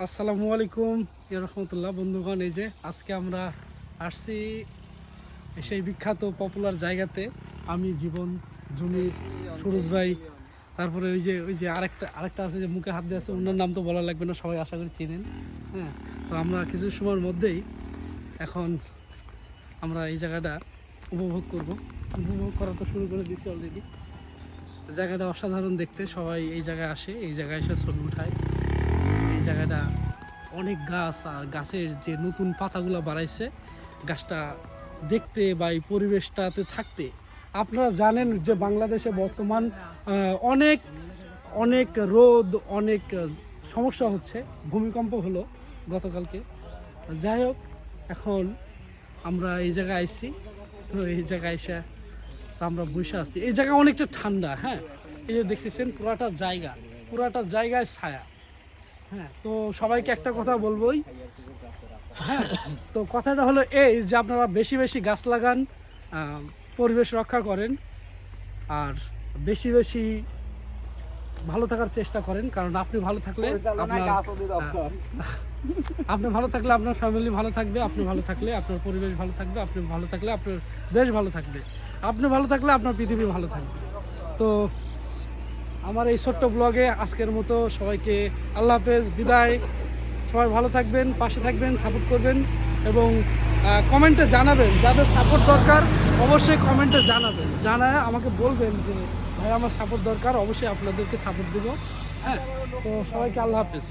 আসসালামু আলাইকুম রহমতুল্লাহ। বন্ধুগণ, এই যে আজকে আমরা আসছি সেই বিখ্যাত পপুলার জায়গাতে। আমি, জীবন, জুনির, সুরজ ভাই, তারপরে ওই যে আরেকটা আছে যে মুখে হাত দিয়ে আছে, ওনার নাম তো বলা লাগবে না, সবাই আশা করি চিনেন। হ্যাঁ, তো আমরা কিছু সময়ের মধ্যেই এখন আমরা এই জায়গাটা উপভোগ করা তো শুরু করে দিচ্ছি অলরেডি। জায়গাটা অসাধারণ দেখতে, সবাই এই জায়গায় আসে, এই জায়গায় এসে ছবি উঠায়। এই জায়গাটা অনেক গাছ, আর গাছের যে নতুন পাতাগুলো বাড়াইছে, গাছটা দেখতে বা এই পরিবেশটাতে থাকতে। আপনারা জানেন যে বাংলাদেশে বর্তমান অনেক অনেক রোদ, অনেক সমস্যা হচ্ছে। ভূমিকম্প হলো গতকালকে। যাই হোক, এখন আমরা এই জায়গায় আইছি। তো এই জায়গায় এসে তো আমরা বসে আছি। এই জায়গা অনেকটা ঠান্ডা। হ্যাঁ, এই যে দেখতেছেন পুরাটা জায়গায় ছায়া। হ্যাঁ, তো সবাইকে একটা কথা বলবোই। হ্যাঁ, তো কথাটা হলো এই যে আপনারা বেশি বেশি গাছ লাগান, পরিবেশ রক্ষা করেন, আর বেশি বেশি ভালো থাকার চেষ্টা করেন। কারণ আপনি ভালো থাকলে আপনার ফ্যামিলি ভালো থাকবে, আপনি ভালো থাকলে আপনার পরিবেশ ভালো থাকবে, আপনি ভালো থাকলে আপনার দেশ ভালো থাকবে, আপনি ভালো থাকলে আপনার পৃথিবী ভালো থাকবে। তো আমার এই ছোট্ট ব্লগে আজকের মতো সবাইকে আল্লাহ হাফেজ, বিদায়। সবাই ভালো থাকবেন, পাশে থাকবেন, সাপোর্ট করবেন, এবং কমেন্টে জানাবেন যাদের সাপোর্ট দরকার। অবশ্যই কমেন্টে জানায় আমাকে বলবেন যে ভাই আমার সাপোর্ট দরকার, অবশ্যই আপনাদেরকে সাপোর্ট দেবো। হ্যাঁ, তো সবাইকে আল্লাহ হাফেজ।